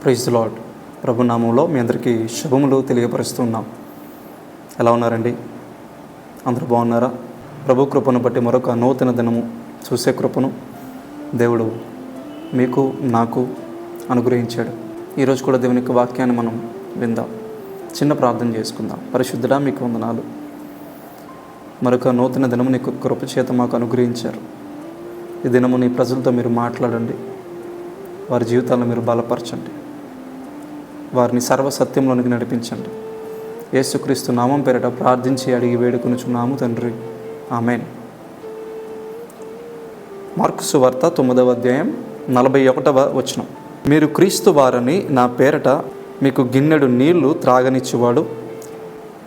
Praise the lord. ప్రభు నామంలో మీ అందరికీ శుభములు తెలియపరుస్తున్నాం. ఎలా ఉన్నారండి? అందరూ బాగున్నారా? ప్రభు కృపను బట్టి మరొక నూతన దినము చూసే కృపను దేవుడు మీకు నాకు అనుగ్రహించాడు. ఈరోజు కూడా దేవుని యొక్క వాక్యాన్ని మనం విందాం. చిన్న ప్రార్థన చేసుకుందాం. పరిశుద్ధుడా, మీకు వందనాలు. మరొక నూతన దినము నీకు కృప చేత మాకు అనుగ్రహించారు. ఈ దినము నీ ప్రజలతో మీరు మాట్లాడండి. వారి జీవితాలను మీరు బలపరచండి. వారిని సర్వసత్యంలోనికి నడిపించండి. యేసుక్రీస్తు నామం పేరిట ప్రార్థించి అడిగి వేడుకొనుచున్నాము తండ్రి, ఆమేన్. మార్కు సువార్త 9వ అధ్యాయం 41వ వచనం. మీరు క్రీస్తు వారని నా పేరట మీకు గిన్నెడు నీళ్లు త్రాగనిచ్చువాడు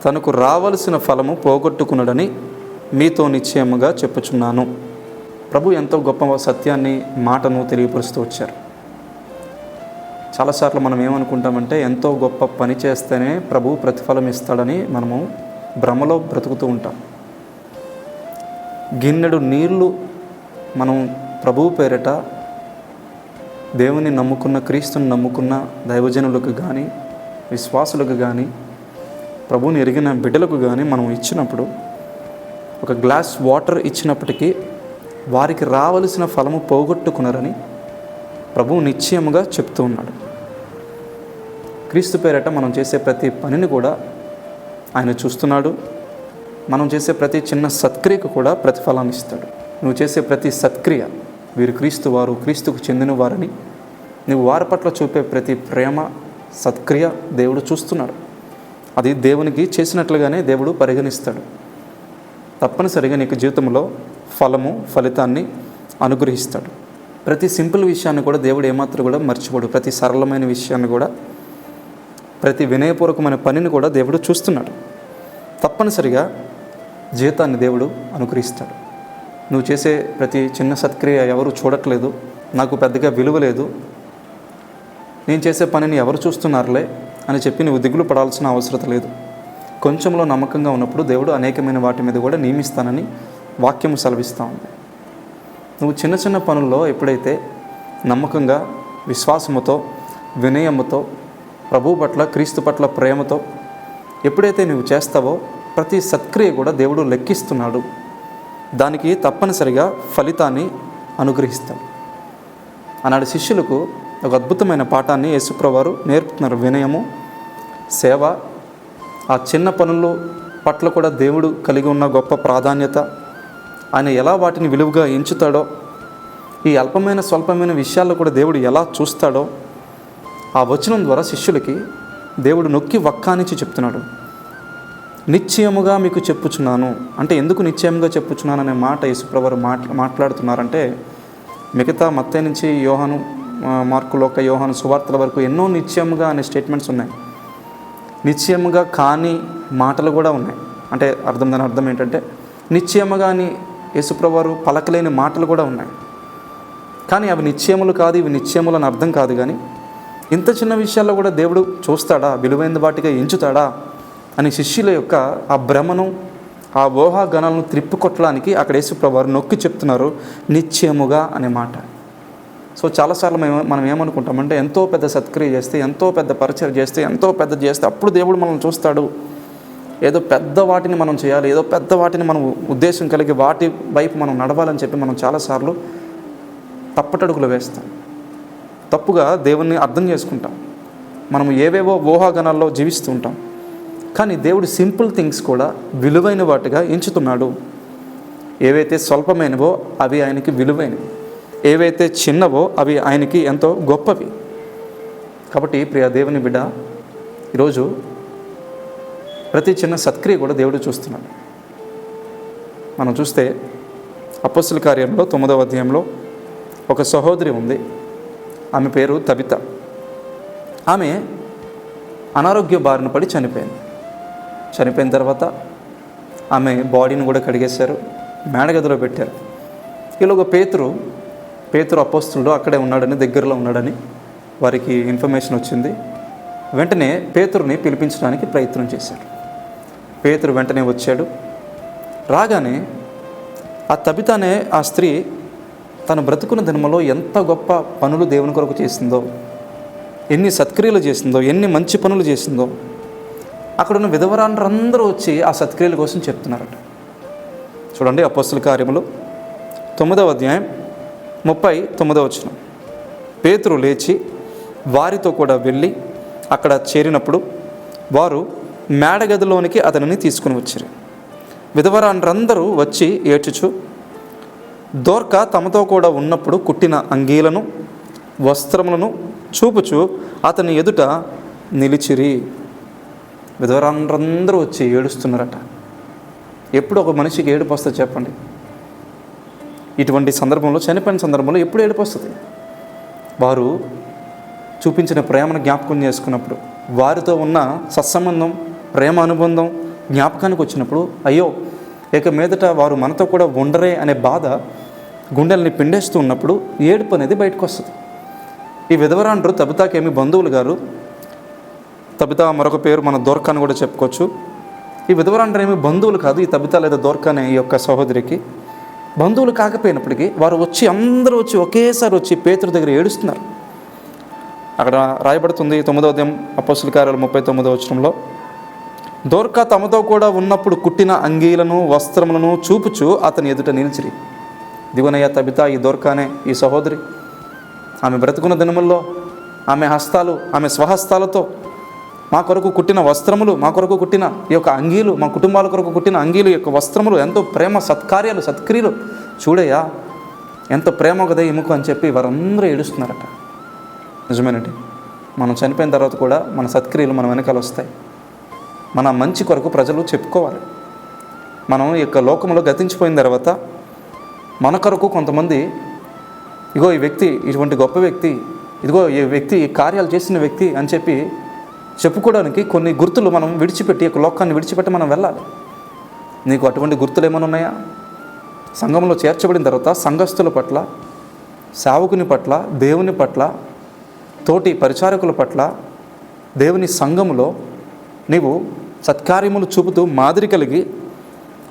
తనకు రావలసిన ఫలము పోగొట్టుకున్నాడని మీతో నిశ్చయముగా చెప్పుచున్నాను. ప్రభు ఎంతో గొప్ప సత్యాన్ని, మాటను తెలియపరుస్తూ వచ్చారు. చాలాసార్లు మనం ఏమనుకుంటామంటే ఎంతో గొప్ప పని చేస్తేనే ప్రభు ప్రతిఫలం ఇస్తాడని మనము భ్రమలో బ్రతుకుతూ ఉంటాం. గిన్నెడు నీళ్లు మనం ప్రభు పేరిట దేవుని నమ్ముకున్న, క్రీస్తుని నమ్ముకున్న దైవజనులకు కానీ, విశ్వాసులకు కానీ, ప్రభువుని ఎరిగిన బిడ్డలకు కానీ మనం ఇచ్చినప్పుడు, ఒక గ్లాస్ వాటర్ ఇచ్చినప్పటికీ వారికి రావలసిన ఫలము పోగొట్టుకున్నారని ప్రభువు నిశ్చయముగా చెప్తూ ఉన్నాడు. క్రీస్తు పేరట మనం చేసే ప్రతి పనిని కూడా ఆయన చూస్తున్నాడు. మనం చేసే ప్రతి చిన్న సత్క్రియకు కూడా ప్రతిఫలాన్ని ఇస్తాడు. నువ్వు చేసే ప్రతి సత్క్రియ, వీరు క్రీస్తు వారు, క్రీస్తుకు చెందిన వారని నువ్వు వారి పట్ల చూపే ప్రతి ప్రేమ, సత్క్రియ దేవుడు చూస్తున్నాడు. అది దేవునికి చేసినట్లుగానే దేవుడు పరిగణిస్తాడు. తప్పనిసరిగా నీకు జీవితంలో ఫలితాన్ని అనుగ్రహిస్తాడు. ప్రతి సింపుల్ విషయాన్ని కూడా దేవుడు ఏమాత్రం కూడా మర్చిపోడు. ప్రతి సరళమైన విషయాన్ని కూడా, ప్రతి వినయపూర్వకమైన పనిని కూడా దేవుడు చూస్తున్నాడు. తప్పనిసరిగా జీవితాన్ని దేవుడు అనుగ్రహిస్తాడు. నువ్వు చేసే ప్రతి చిన్న సత్క్రియ ఎవరు చూడట్లేదు, నాకు పెద్దగా విలువ లేదు, నేను చేసే పనిని ఎవరు చూస్తున్నారులే అని చెప్పి నువ్వు దిగులు పడాల్సిన అవసరం లేదు. కొంచెంలో నమ్మకంగా ఉన్నప్పుడు దేవుడు అనేకమైన వాటి మీద కూడా నియమిస్తానని వాక్యము సెలవిస్తూ ఉంది. నువ్వు చిన్న చిన్న పనుల్లో ఎప్పుడైతే నమ్మకంగా, విశ్వాసముతో, వినయముతో, ప్రభు పట్ల, క్రీస్తు పట్ల ప్రేమతో ఎప్పుడైతే నువ్వు చేస్తావో ప్రతి సత్క్రియ కూడా దేవుడు లెక్కిస్తున్నాడు. దానికి తప్పనిసరిగా ఫలితాన్ని అనుగ్రహిస్తాడు. ఆనాడు శిష్యులకు ఒక అద్భుతమైన పాఠాన్ని యేసుప్రభువారు నేర్పుతున్నారు. వినయము, సేవ, ఆ చిన్న పనుల పట్ల కూడా దేవుడు కలిగి ఉన్న గొప్ప ప్రాధాన్యత, ఆయన ఎలా వాటిని విలువగా ఎంచుతాడో, ఈ అల్పమైన స్వల్పమైన విషయాల్లో కూడా దేవుడు ఎలా చూస్తాడో ఆ వచనం ద్వారా శిష్యులకి దేవుడు నొక్కి వక్కానిచ్చి చెప్తున్నాడు. నిశ్చయముగా మీకు చెప్పుచున్నాను అంటే, ఎందుకు నిశ్చయముగా చెప్పుచున్నాను అనే మాట యేసుప్రభువారు మాట్లాడుతున్నారంటే, మిగతా మత్తయి నుంచి యోహాను, మార్కు, లోక, యోహాను సువార్తల వరకు ఎన్నో నిశ్చయముగా అనే స్టేట్మెంట్స్ ఉన్నాయి. నిశ్చయముగా కాని మాటలు కూడా ఉన్నాయి. అంటే దాని అర్థం ఏంటంటే, నిశ్చయముగా అని యేసుప్రభువారు పలకలేని మాటలు కూడా ఉన్నాయి. కానీ అవి నిశ్చయములు కాదు, ఇవి నిశ్చయములని అర్థం కాదు. కానీ ఇంత చిన్న విషయాల్లో కూడా దేవుడు చూస్తాడా, విలువైన వాటిగా ఎంచుతాడా అని శిష్యుల యొక్క ఆ భ్రమను, ఆ ఊహాగణాలను త్రిప్పుకొట్టడానికి అక్కడ యేసుప్రభువారు నొక్కి చెప్తున్నారు నిశ్చయముగా అనే మాట. సో చాలాసార్లు మనం ఏమనుకుంటామంటే, ఎంతో పెద్ద సత్క్రియ చేస్తే, ఎంతో పెద్ద పరిచయం చేస్తే, ఎంతో పెద్ద చేస్తే అప్పుడు దేవుడు మనల్ని చూస్తాడు, ఏదో పెద్ద వాటిని మనం చేయాలి, ఏదో పెద్ద వాటిని మనం ఉద్దేశం కలిగి వాటి వైపు మనం నడవాలని చెప్పి మనం చాలాసార్లు తప్పటడుగులు వేస్తాం. తప్పుగా దేవుణ్ణి అర్థం చేసుకుంటాం. మనం ఏవేవో ఊహాగణాల్లో జీవిస్తూ ఉంటాం. కానీ దేవుడు సింపుల్ థింగ్స్ కూడా విలువైన వాటిగా ఎంచుతున్నాడు. ఏవైతే స్వల్పమైనవో అవి ఆయనకి విలువైనవి, ఏవైతే చిన్నవో అవి ఆయనకి ఎంతో గొప్పవి. కాబట్టి ప్రియ దేవుని బిడ్డ, ఈరోజు ప్రతి చిన్న సత్క్రియ కూడా దేవుడు చూస్తున్నాడు. మనం చూస్తే అపోస్తలుల కార్యంలో 9వ అధ్యాయంలో ఒక సహోదరి ఉంది. ఆమె పేరు తబిత. ఆమె అనారోగ్య బారిన పడి చనిపోయింది. చనిపోయిన తర్వాత ఆమె బాడీని కూడా కడిగేశారు, మేడగదిలో పెట్టారు. ఈలోగా పేతురు అపోస్తలుడు అక్కడే ఉన్నాడని, దగ్గరలో ఉన్నాడని వారికి ఇన్ఫర్మేషన్ వచ్చింది. వెంటనే పేతురుని పిలిపించడానికి ప్రయత్నం చేశారు. పేతురు వెంటనే వచ్చాడు. రాగానే ఆ తబిత అనే ఆ స్త్రీ తను బ్రతుకున్న దినములో ఎంత గొప్ప పనులు దేవుని కొరకు చేసిందో, ఎన్ని సత్క్రియలు చేసిందో, ఎన్ని మంచి పనులు చేసిందో అక్కడున్న విధవరాండ్రందరూ వచ్చి ఆ సత్క్రియల కోసం చెప్తున్నారట. చూడండి, అపోస్తల కార్యములు 9వ అధ్యాయం 39వ వచనం. పేతురు లేచి వారితో కూడా వెళ్ళి అక్కడ చేరినప్పుడు వారు మేడగదిలోనికి అతనిని తీసుకుని వచ్చారు. విధవరాండ్రందరూ వచ్చి ఏడ్చుచు దోర్క తమతో కూడా ఉన్నప్పుడు కుట్టిన అంగీలను వస్త్రములను చూపుచు అతని ఎదుట నిలిచిరి. విధవరాండ్రందరూ వచ్చి ఏడుస్తున్నారట. ఎప్పుడు ఒక మనిషికి ఏడుపు వస్తుంది చెప్పండి? ఇటువంటి సందర్భంలో, చనిపోయిన సందర్భంలో ఎప్పుడు ఏడుపు వస్తుంది? వారు చూపించిన ప్రేమను జ్ఞాపకం చేసుకున్నప్పుడు, వారితో ఉన్న సత్సంబంధం, ప్రేమ అనుబంధం జ్ఞాపకానికి వచ్చినప్పుడు, అయ్యో ఇక మీదట వారు మనతో కూడా ఉండరే అనే బాధ గుండెల్ని పిండేస్తూ ఉన్నప్పుడు ఏడుపు అనేది బయటకు వస్తుంది. ఈ విధవరాండ్రు తబితాకేమి బంధువులు గారు. తబితా మరొక పేరు మన దోర్క అని కూడా చెప్పుకోవచ్చు. ఈ విధవరాండ్రు ఏమి బంధువులు కాదు. ఈ తబితా లేదా దోర్క అనే ఈ యొక్క సహోదరికి బంధువులు కాకపోయినప్పటికీ వారు వచ్చి, అందరూ వచ్చి ఒకేసారి వచ్చి పేతురు దగ్గర ఏడుస్తున్నారు. అక్కడ రాయబడుతుంది 9వ అధ్యాయం అపోస్తల కార్యాలు 39వ వచనంలో, దోర్క తమతో కూడా ఉన్నప్పుడు కుట్టిన అంగీలను వస్త్రములను చూపుచు అతని ఎదుట నిలిచిరి. దిగునయ్య తబితా, ఈ దోర్క అనే ఈ సహోదరి, ఆమె బ్రతుకున్న దినముల్లో ఆమె హస్తాలు, ఆమె స్వహస్తాలతో మా కొరకు కుట్టిన వస్త్రములు, మా కొరకు కుట్టిన ఈ యొక్క అంగీలు, మా కుటుంబాల కొరకు కుట్టిన అంగీలు యొక్క వస్త్రములు, ఎంతో ప్రేమ సత్కార్యాలు, సత్క్రియలు చూడయ్యా, ఎంత ప్రేమ కదా ఎముకు అని చెప్పి వారందరూ ఏడుస్తున్నారట. నిజమేనండి, మనం చనిపోయిన తర్వాత కూడా మన సత్క్రియలు మన వెనకాల వస్తాయి. మన మంచి కొరకు ప్రజలు చెప్పుకోవాలి. మనం ఈ యొక్క లోకంలో గతించిపోయిన తర్వాత మన కొరకు కొంతమంది, ఇగో ఈ వ్యక్తి ఇటువంటి గొప్ప వ్యక్తి, ఇదిగో ఈ వ్యక్తి ఈ కార్యాలు చేసిన వ్యక్తి అని చెప్పి చెప్పుకోవడానికి కొన్ని గుర్తులు మనం విడిచిపెట్టి, ఈ లోకాన్ని విడిచిపెట్టి మనం వెళ్ళాలి. నీకు అటువంటి గుర్తులు ఏమైనా ఉన్నాయా? సంఘంలో చేర్చబడిన తర్వాత సంఘస్థుల పట్ల, సేవకుని పట్ల, దేవుని పట్ల, తోటి పరిచారకుల పట్ల, దేవుని సంఘములో నీవు సత్కార్యములు చూపుతూ మాదిరి కలిగి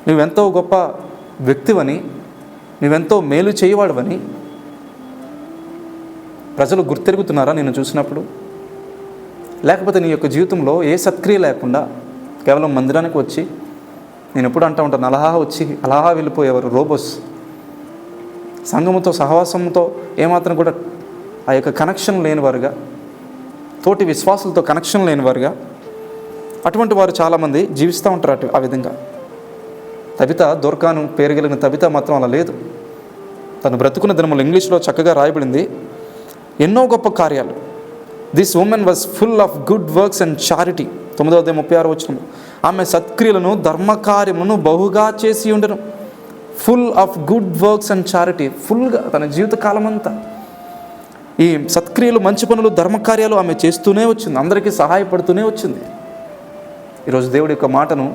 నువ్వెంతో గొప్ప వ్యక్తివని, నువ్వెంతో మేలు చేయవాడవని ప్రజలు గుర్తెరుగుతున్నారా నిన్ను చూసినప్పుడు? లేకపోతే నీ యొక్క జీవితంలో ఏ సత్క్రియ లేకుండా కేవలం మందిరానికి వచ్చి, నేను ఎప్పుడు అంటూ ఉంటాను, అలహా వచ్చి అలహా వెళ్ళిపోయేవారు రోబోస్, సంఘముతో సహవాసంతో ఏమాత్రం కూడా ఆ యొక్క కనెక్షన్ లేనివారుగా, తోటి విశ్వాసులతో కనెక్షన్ లేనివారుగా, అటువంటి వారు చాలామంది జీవిస్తూ ఉంటారు ఆ విధంగా. తబిత, దోర్కాను పేరు కలిగిన తబిత మాత్రం అలా లేదు. తను బ్రతుకున్న దినములు ఇంగ్లీష్లో చక్కగా రాయబడింది, ఎన్నో గొప్ప కార్యాలు. This woman was full of good works and charity. 9వ అధ్యాయం 36వ వచనం. ఆమె సత్క్రియలను, ధర్మకార్యములను బహుగా చేసి ఉండను. Full of good works and charity. ఫుల్గా తన జీవితకాలం అంతా ఈ సత్క్రియలు, మంచి పనులు, ధర్మకార్యాలు ఆమె చేస్తూనే వచ్చింది. అందరికీ సహాయపడుతూనే వచ్చింది. ఈరోజు దేవుడి యొక్క మాటను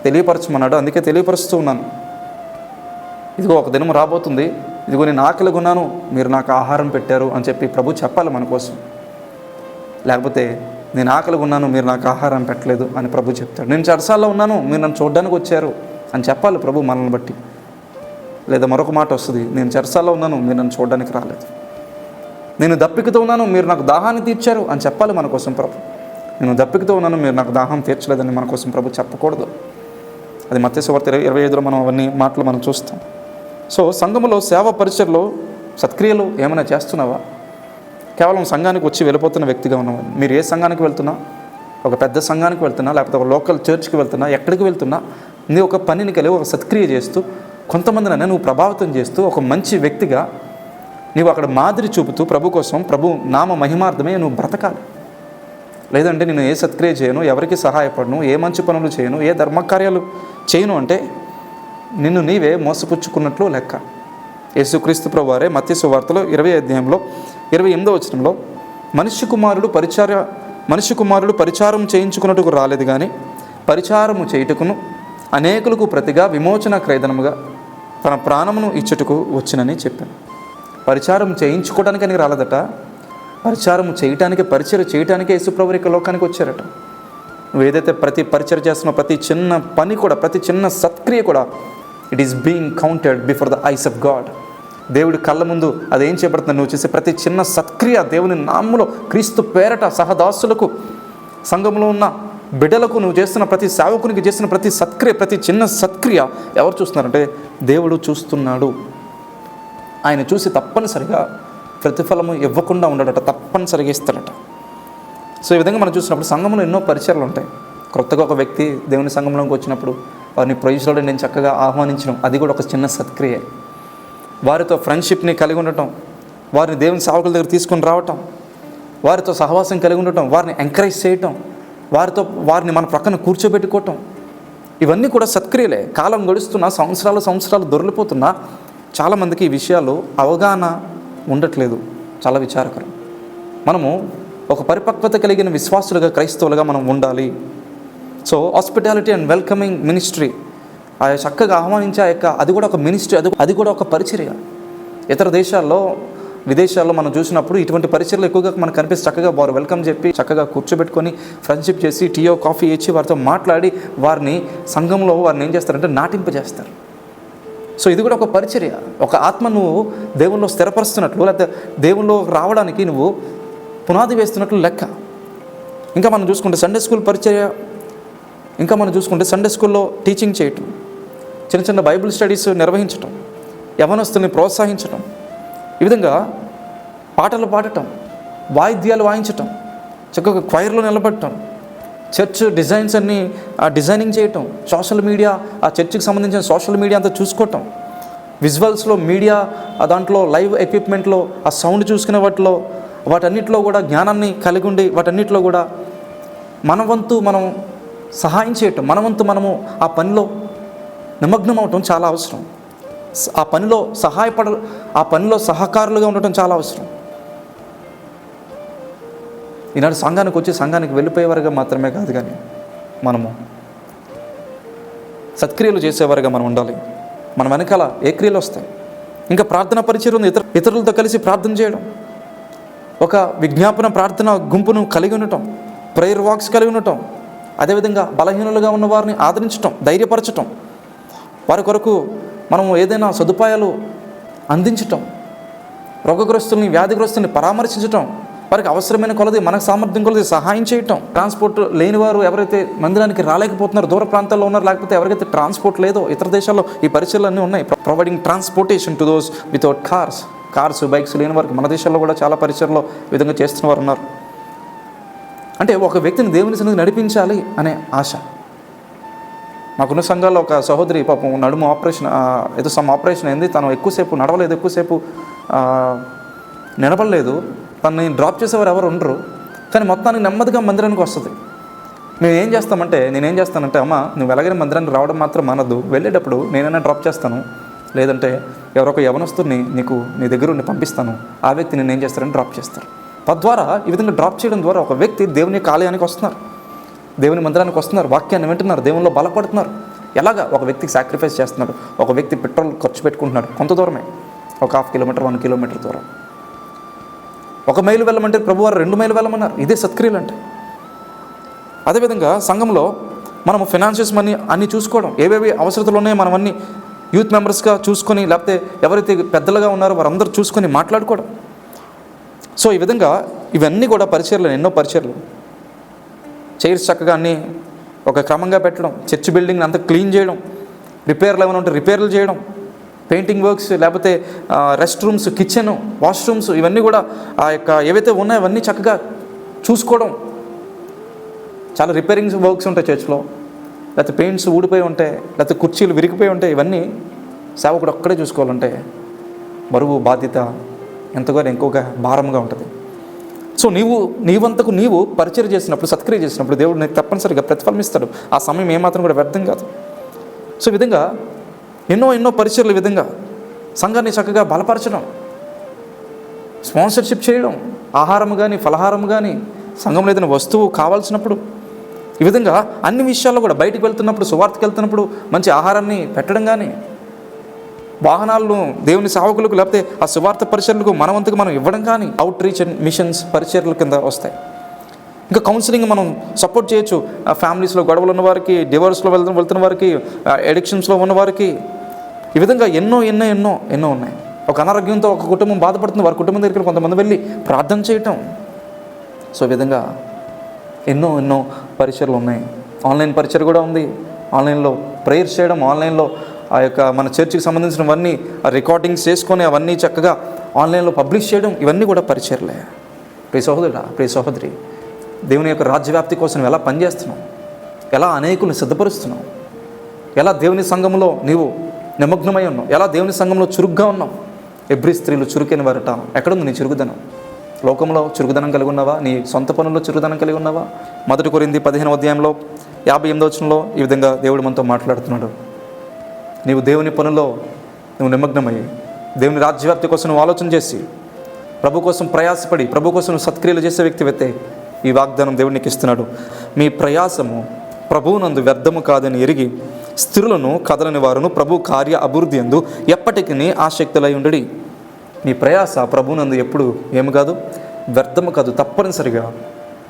తెలియపరచమన్నాడు, అందుకే తెలియపరుస్తూ ఉన్నాను. ఇదిగో ఒక దినం రాబోతుంది, ఇదిగో నేను ఆకలిగా ఉన్నాను, మీరు నాకు ఆహారం పెట్టారు అని చెప్పి ప్రభు చెప్పాలి మన కోసం. లేకపోతే నేను ఆకలిగా ఉన్నాను, మీరు నాకు ఆహారం పెట్టలేదు అని ప్రభు చెప్తాడు. నేను చెరసాల్లో ఉన్నాను, మీరు నన్ను చూడడానికి వచ్చారు అని చెప్పాలి ప్రభు మనల్ని బట్టి. లేదా మరొక మాట వస్తుంది, నేను చెరసాల్లో ఉన్నాను, మీరు నన్ను చూడడానికి రాలేదు. నేను దప్పికతో ఉన్నాను, మీరు నాకు దాహాన్ని తీర్చారు అని చెప్పాలి మన కోసం ప్రభు. నేను దప్పికతో ఉన్నాను, మీరు నాకు దాహం తీర్చలేదని మన కోసం ప్రభు చెప్పకూడదు. అది మత్తయి సువార్త 25లో మనం అవన్నీ మాటలు మనం చూస్తాం. సో సంఘములో సేవ పరిచర్లో సత్క్రియలు ఏమైనా చేస్తున్నావా? కేవలం సంఘానికి వచ్చి వెళ్ళిపోతున్న వ్యక్తిగా ఉన్నావా? మీరు ఏ సంఘానికి వెళ్తున్నా, ఒక పెద్ద సంఘానికి వెళ్తున్నా, లేకపోతే ఒక లోకల్ చర్చ్కి వెళ్తున్నా, ఎక్కడికి వెళ్తున్నా, నీ ఒక పనిని కలిగి ఒక సత్క్రియ చేస్తూ, కొంతమందినైనా నువ్వు ప్రభావితం చేస్తూ, ఒక మంచి వ్యక్తిగా నీవు అక్కడ మాదిరి చూపుతూ ప్రభు కోసం, ప్రభు నామ మహిమార్థమే నువ్వు బ్రతకాలి. లేదంటే నేను ఏ సత్క్రియ చేయను, ఎవరికి సహాయపడను, ఏ మంచి పనులు చేయను, ఏ ధర్మకార్యాలు చేయను అంటే నిన్ను నీవే మోసపుచ్చుకున్నట్లు లెక్క. యేసుక్రీస్తు ప్రభువారే మత్తయి సువార్తలో 20వ అధ్యాయంలో 28వ వచనంలో, మనిషి కుమారుడు పరిచారం చేయించుకున్నట్టుకు రాలేదు కానీ పరిచారము చేయుటకును అనేకులకు ప్రతిగా విమోచన క్రయధనముగా తన ప్రాణమును ఇచ్చుటకు వచ్చినని చెప్పాను. పరిచారం చేయించుకోవడానికని రాలేదట, పరిచారం చేయటానికి, పరిచర్య చేయటానికే యేసుప్రభు యొక్క లోకానికి వచ్చారట. నువ్వు ఏదైతే ప్రతి పరిచర్య చేస్తున్న ప్రతి చిన్న పని కూడా, ప్రతి చిన్న సత్క్రియ కూడా, it is being counted before the eyes of God. దేవుడి కళ్ళ ముందు అదేం చేయబడుతుంది? నువ్వు చేసే ప్రతి చిన్న సత్క్రియ దేవుని నామములో క్రీస్తు పేరట సహదాసులకు, సంఘంలో ఉన్న బిడ్డలకు నువ్వు చేస్తున్న ప్రతి సేవకునికి చేసిన ప్రతి సత్క్రియ, ప్రతి చిన్న సత్క్రియ ఎవరు చూస్తున్నారంటే దేవుడు చూస్తున్నాడు. ఆయన చూసి తప్పనిసరిగా ప్రతిఫలము ఇవ్వకుండా ఉండడట, తప్పనిసరిగా ఇస్తాడట. సో ఈ విధంగా మనం చూసినప్పుడు సంఘంలో ఎన్నో పరిచయాలు ఉంటాయి. కొత్తగా ఒక వ్యక్తి దేవుని సంఘంలోకి వచ్చినప్పుడు వారిని ప్రైజ్లో నేను చక్కగా ఆహ్వానించడం, అది కూడా ఒక చిన్న సత్క్రియ. వారితో ఫ్రెండ్షిప్ని కలిగి ఉండటం, వారిని దేవుని సేవకుల దగ్గర తీసుకొని రావటం, వారితో సహవాసం కలిగి ఉండటం, వారిని ఎంకరేజ్ చేయటం, వారిని మన ప్రక్కన కూర్చోబెట్టుకోవటం, ఇవన్నీ కూడా సత్క్రియలే. కాలం గడుస్తున్నా, సంవత్సరాలు దొరికిపోతున్నా చాలామందికి ఈ విషయాలు అవగాహన ఉండట్లేదు. చాలా విచారకరం. మనము ఒక పరిపక్వత కలిగిన విశ్వాసులుగా, క్రైస్తవులుగా మనం ఉండాలి. So hospitality and welcoming ministry, ఆ చక్కగా ఆహ్వానించే అది కూడా ఒక మినిస్ట్రీ, అది కూడా ఒక పరిచర్య. ఇతర విదేశాల్లో మనం చూసినప్పుడు ఇటువంటి పరిచర్యలు ఎక్కువగా మనకు కనిపిస్తే చక్కగా వారు వెల్కమ్ చెప్పి చక్కగా కూర్చోబెట్టుకొని ఫ్రెండ్షిప్ చేసి టీయో కాఫీ ఇచ్చి వారితో మాట్లాడి వారిని సంఘంలో వారిని ఏం చేస్తారంటే నాటింపజేస్తారు. సో ఇది కూడా ఒక పరిచర్య. ఒక ఆత్మ నువ్వు దేవుల్లో స్థిరపరుస్తున్నట్లు, లేకపోతే దేవుల్లో రావడానికి నువ్వు పునాది వేస్తున్నట్లు లెక్క. ఇంకా మనం చూసుకుంటే సండే స్కూల్ పరిచర్య, ఇంకా మనం చూసుకుంటే సండే స్కూల్లో టీచింగ్ చేయటం, చిన్న చిన్న బైబిల్ స్టడీస్ నిర్వహించటం, యవనస్తుల్ని ప్రోత్సహించటం, ఈ విధంగా పాటలు పాడటం, వాయిద్యాలు వాయించటం, చక్కగా క్వైర్లో నిలబడటం, చర్చ్ డిజైన్స్ అన్నీ డిజైనింగ్ చేయటం, సోషల్ మీడియా, ఆ చర్చికి సంబంధించిన సోషల్ మీడియా అంతా చూసుకోవటం, విజువల్స్లో మీడియా, దాంట్లో లైవ్ ఎక్విప్మెంట్లో ఆ సౌండ్ చూసుకునే వాటన్నిటిలో కూడా జ్ఞానాన్ని కలిగి ఉండి వాటన్నిటిలో కూడా మన వంతు మనం సహాయం చేయటం, మన వంతు మనము ఆ పనిలో నిమగ్నం అవటం చాలా అవసరం. ఆ పనిలో సహకారులుగా ఉండటం చాలా అవసరం. ఈనాడు సంఘానికి వెళ్ళిపోయేవారుగా మాత్రమే కాదు, కానీ మనము సత్క్రియలు చేసేవారుగా మనం ఉండాలి. మన వెనకాల ఏ క్రియలు వస్తాయి? ఇంకా ప్రార్థన పరిచయం ఉంది, ఇతరులతో కలిసి ప్రార్థన చేయడం, ఒక విజ్ఞాపన ప్రార్థన గుంపును కలిగి ఉండటం, ప్రేయర్ వాక్స్ కలిగి ఉండటం, అదేవిధంగా బలహీనులుగా ఉన్న వారిని ఆదరించటం, ధైర్యపరచటం, వారి కొరకు మనము ఏదైనా సదుపాయాలు అందించటం, రోగగ్రస్తుల్ని వ్యాధిగ్రస్తుల్ని పరామర్శించటం, వారికి అవసరమైన కొలది మనకు సామర్థ్యం కొలది సహాయం చేయటం. ట్రాన్స్పోర్ట్ లేని వారు ఎవరైతే మందిరానికి రాలేకపోతున్నారో, దూర ప్రాంతాల్లో ఉన్నారు, లేకపోతే ఎవరికైతే ట్రాన్స్పోర్ట్ లేదో, ఇతర దేశాల్లో ఈ పరిచయాలు అన్నీ ఉన్నాయి. Providing transportation to those without cars bikes లేని వారికి మన దేశాల్లో కూడా చాలా పరిచయాల్లో విధంగా చేస్తున్న వారు ఉన్నారు. అంటే ఒక వ్యక్తిని దేవుని సన్నిధికి నడిపించాలి అనే ఆశ. మాకున్న సంఘాల్లో ఒక సహోదరి పాపం నడుము ఆపరేషన్ అయింది. తను ఎక్కువసేపు నడవలేదు, ఎక్కువసేపు నిలబడలేదు. తనని డ్రాప్ చేసేవారు ఎవరు ఉండరు, కానీ మొత్తానికి నెమ్మదిగా మందిరానికి వస్తుంది. నేనేం చేస్తానంటే, అమ్మ నువ్వు ఎలాగైనా మందిరానికి రావడం మాత్రం మానద్దు, వెళ్ళేటప్పుడు నేనైనా డ్రాప్ చేస్తాను, లేదంటే ఎవరొక యవనస్తుని నీ దగ్గర ఉండి పంపిస్తాను, ఆ వ్యక్తి నేను ఏం చేస్తారని డ్రాప్ చేస్తారు. తద్వారా ఈ విధంగా డ్రాప్ చేయడం ద్వారా ఒక వ్యక్తి దేవుని ఆలయానికి వస్తున్నారు, దేవుని మందిరానికి వస్తున్నారు, వాక్యాన్ని వింటున్నారు, దేవునిలో బలపడుతున్నారు. ఎలాగా? ఒక వ్యక్తికి సాక్రిఫైస్ చేస్తున్నాడు. ఒక వ్యక్తి పెట్రోల్ ఖర్చు పెట్టుకుంటున్నాడు, కొంత దూరమే, ఒక 1/2 కిలోమీటర్ 1 కిలోమీటర్ దూరం. 1 మైలు వెళ్ళమంటే ప్రభువారు 2 మైలు వెళ్ళమన్నారు. ఇదే సత్క్రియలు అంటే. అదేవిధంగా సంఘంలో మనము ఫైనాన్షియల్స్ మనీ అన్నీ చూసుకోవడం, ఏవేవి అవసరతలు ఉన్నాయో మనం అన్నీ యూత్ మెంబర్స్గా చూసుకొని, లేకపోతే ఎవరైతే పెద్దలుగా ఉన్నారో వారందరూ చూసుకొని మాట్లాడుకోవడం. సో ఈ విధంగా ఇవన్నీ కూడా పరిచర్లు, ఎన్నో పరిచర్లు. చైర్స్ చక్కగా అన్నీ ఒక క్రమంగా పెట్టడం, చర్చ్ బిల్డింగ్ని అంతా క్లీన్ చేయడం, రిపేర్లు ఏమైనా ఉంటే రిపేర్లు చేయడం, పెయింటింగ్ వర్క్స్, లేకపోతే రెస్ట్ రూమ్స్, కిచెన్, వాష్రూమ్స్, ఇవన్నీ కూడా ఏవైతే ఉన్నాయో అవన్నీ చక్కగా చూసుకోవడం. చాలా రిపేరింగ్ వర్క్స్ ఉంటాయి చర్చ్లో, లేకపోతే పెయింట్స్ ఊడిపోయి ఉంటాయి, లేకపోతే కుర్చీలు విరిగిపోయి ఉంటాయి. ఇవన్నీ సేవకుడు ఒక్కడే చూసుకోవాలంటే బరువు, బాధ్యత ఎంతగానో ఎక్కువగా భారంగా ఉంటుంది. సో నీవంతకు నీవు పరిచర్య చేసినప్పుడు, సత్క్రియ చేసినప్పుడు దేవుడు నీకు తప్పనిసరిగా ప్రతిఫలం ఇస్తాడు. ఆ సమయం ఏమాత్రం కూడా వ్యర్థం కాదు. సో ఈ విధంగా ఎన్నో పరిచర్లు, ఈ విధంగా సంఘాన్ని చక్కగా బలపరచడం, స్పాన్సర్షిప్ చేయడం, ఆహారం కానీ ఫలహారం కానీ, సంఘంలో ఏదైనా వస్తువు కావాల్సినప్పుడు, ఈ విధంగా అన్ని విషయాల్లో కూడా బయటికి వెళ్తున్నప్పుడు, సువార్తకి వెళ్తున్నప్పుడు మంచి ఆహారాన్ని పెట్టడం కానీ, వాహనాలను దేవుని సేవకులకు లేకపోతే ఆ సువార్త పరిచర్లకు మనవంతుకు మనం ఇవ్వడం కానీ, అవుట్ రీచ్ అండ్ మిషన్స్ పరిచర్ల కింద వస్తాయి. ఇంకా కౌన్సిలింగ్ మనం సపోర్ట్ చేయొచ్చు. ఫ్యామిలీస్లో గొడవలు ఉన్న వారికి, డివోర్స్లో వెళ్తున్న వారికి, ఎడిక్షన్స్లో ఉన్న వారికి, ఈ విధంగా ఎన్నో ఉన్నాయి. ఒక అనారోగ్యంతో ఒక కుటుంబం బాధపడుతుంది, వారి కుటుంబం దగ్గరికి కొంతమంది వెళ్ళి ప్రార్థన చేయటం. సో ఈ విధంగా ఎన్నో ఎన్నో పరిచర్లు ఉన్నాయి. ఆన్లైన్ పరిచర్ కూడా ఉంది. ఆన్లైన్లో ప్రేయర్స్ చేయడం, ఆన్లైన్లో ఆ యొక్క మన చర్చికి సంబంధించినవన్నీ రికార్డింగ్స్ చేసుకొని అవన్నీ చక్కగా ఆన్లైన్లో పబ్లిష్ చేయడం, ఇవన్నీ కూడా పరిచర్లే. ప్రియ సహోదరుడా, ప్రియ సహోదరి, దేవుని యొక్క రాజ్యవ్యాప్తి కోసం ఎలా పనిచేస్తున్నావు, ఎలా అనేకులను సిద్ధపరుస్తున్నావు, ఎలా దేవుని సంఘంలో నీవు నిమగ్నమై ఉన్నావు, ఎలా దేవుని సంఘంలో చురుగ్గా ఉన్నావు. ఎబ్రీ స్త్రీలు చురుకైన వారట. ఎక్కడుంది నీ చురుకుదనం? లోకంలో చురుకుదనం కలిగి ఉన్నావా? నీ సొంత పనుల్లో చురుకుదనం కలిగి ఉన్నావా? 1 కొరింథీ 15వ అధ్యాయంలో 58వ వచనంలో ఈ విధంగా దేవుడు మనతో మాట్లాడుతున్నాడు. నీవు దేవుని పనుల్లో నువ్వు నిమగ్నమయ్యి, దేవుని రాజ్యవ్యాప్తి కోసం నువ్వు ఆలోచన చేసి, ప్రభు కోసం ప్రయాసపడి, ప్రభు కోసం నువ్వు సత్క్రియలు చేసే వ్యక్తివైతే ఈ వాగ్దానం దేవుడు నీకు ఇస్తున్నాడు. మీ ప్రయాసము ప్రభువునందు వ్యర్థము కాదని ఎరిగి స్థిరులను కదలని వారును ప్రభు కార్య అభివృద్ధి యందు ఎప్పటికీ ఆసక్తులై ఉండడి. నీ ప్రయాస ప్రభువునందు ఎప్పుడు ఏమి కాదు, వ్యర్థము కాదు. తప్పనిసరిగా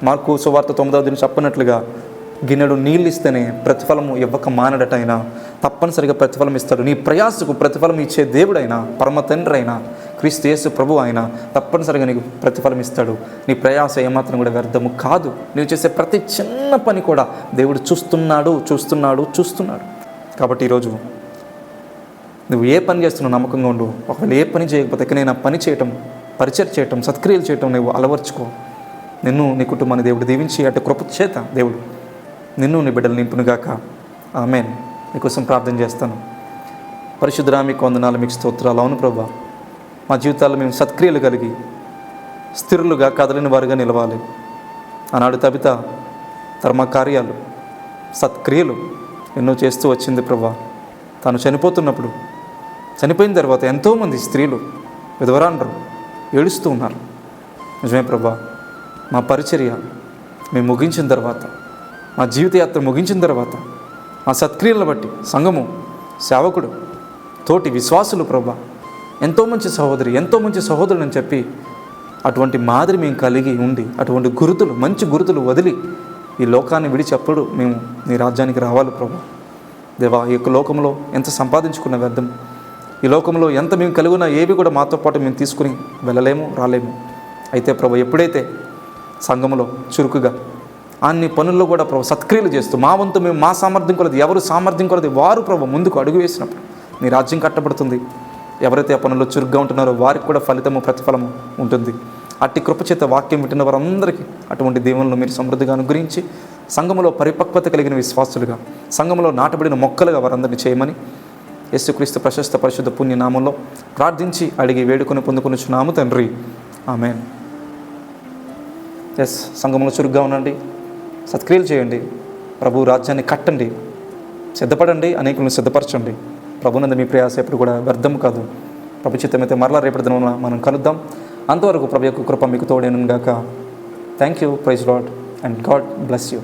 మార్కు సువార్త 9వ అధ్యాయం చెప్పినట్లుగా గిన్నెడు నీళ్ళు ఇస్తేనే ప్రతిఫలము ఇవ్వక మానడట. అయినా తప్పనిసరిగా ప్రతిఫలం ఇస్తాడు. నీ ప్రయాసకు ప్రతిఫలం ఇచ్చే దేవుడైనా, పరమ తండ్రి అయినా, క్రీస్తు యేసు ప్రభు అయినా తప్పనిసరిగా నీకు ప్రతిఫలం ఇస్తాడు. నీ ప్రయాస ఏమాత్రం కూడా వ్యర్థము కాదు. నువ్వు చేసే ప్రతి చిన్న పని కూడా దేవుడు చూస్తున్నాడు. కాబట్టి ఈరోజు నువ్వు ఏ పని చేస్తున్నావు నమ్మకంగా ఉండు. ఒకవేళ ఏ పని చేయకపోతే నేను ఆ పని చేయటం, పరిచయం చేయటం, సత్క్రియలు చేయటం నువ్వు అలవర్చుకో. నిన్ను, నీ కుటుంబాన్ని దేవుడు దీవించి అటు కృప చేత దేవుడు నిన్ను, నీ బిడ్డలు నింపునుగాక. ఆమేన్. మీకోసం ప్రార్థన చేస్తాను. పరిశుద్ధుడా, మీకు వందనాలు, మీకు స్తోత్రాలు. అవును ప్రభా, మా జీవితాల్లో మేము సత్క్రియలు కలిగి స్థిరులుగా కదలని వారుగా నిలవాలి. ఆనాడు తబిత ధర్మ కార్యాలు, సత్క్రియలు ఎన్నో చేస్తూ వచ్చింది ప్రభా. తాను చనిపోయిన తర్వాత ఎంతోమంది స్త్రీలు, విధవరాండ్రు ఏడుస్తూ ఉన్నారు. నిజమే ప్రభా, మా పరిచర్య మేము ముగించిన తర్వాత, మా జీవితయాత్ర ముగించిన తర్వాత, మా సత్క్రియలను బట్టి సంఘము, సేవకుడు, తోటి విశ్వాసులు ప్రభా, ఎంతో మంచి సహోదరి, ఎంతో మంచి సహోదరులు అని చెప్పి అటువంటి మాదిరి మేము కలిగి ఉండి, అటువంటి గురుతులు, మంచి గురుతులు వదిలి ఈ లోకాన్ని విడిచేప్పుడు మేము నీ రాజ్యానికి రావాలి ప్రభా. దేవా, ఈ యొక్క లోకంలో ఎంత సంపాదించుకున్న వ్యర్థం, ఈ లోకంలో ఎంత మేము కలిగి ఉన్నా ఏవి కూడా మాతో పాటు మేము తీసుకుని వెళ్ళలేము, రాలేము. అయితే ప్రభు, ఎప్పుడైతే సంఘంలో చురుకుగా అన్ని పనుల్లో కూడా ప్రభు సత్క్రియలు చేస్తూ మా వంతు మేము, మా సామర్థ్యం కొలది, ఎవరు సామర్థ్యం కొలది వారు ప్రభు ముందుకు అడుగు వేసినప్పుడు నీ రాజ్యం కట్టబడుతుంది. ఎవరైతే ఆ పనుల్లో చురుగ్గా ఉంటున్నారో వారికి కూడా ఫలితము, ప్రతిఫలము ఉంటుంది. అట్టి కృపచేత వాక్యం వింటున్న వారందరికీ అటువంటి దీవెనలు మీరు సమృద్ధిగా అనుగ్రహించి సంఘములో పరిపక్వత కలిగిన విశ్వాసులుగా, సంఘములో నాటబడిన మొక్కలుగా వారందరినీ చేయమని యేసుక్రీస్తు ప్రశస్త పరిశుద్ధ పుణ్యనామంలో ప్రార్థించి అడిగి వేడుకొని పొందుకొనుచున్నాము తండ్రి. ఆమేన్. సంఘంలో చురుగ్గా ఉండండి, సత్క్రియలు చేయండి, ప్రభు రాజ్యాన్ని కట్టండి, సిద్ధపడండి, అనేకులను సిద్ధపరచండి. ప్రభునందు మీ ప్రయాస ఎప్పుడు కూడా వ్యర్థం కాదు. ప్రభు చిత్తమైతే మరలా రేపటి దినమున మనం కలుద్దాం. అంతవరకు ప్రభు యొక్క కృప మీకు తోడేను గాక. Thank you. Praise Lord and God bless you.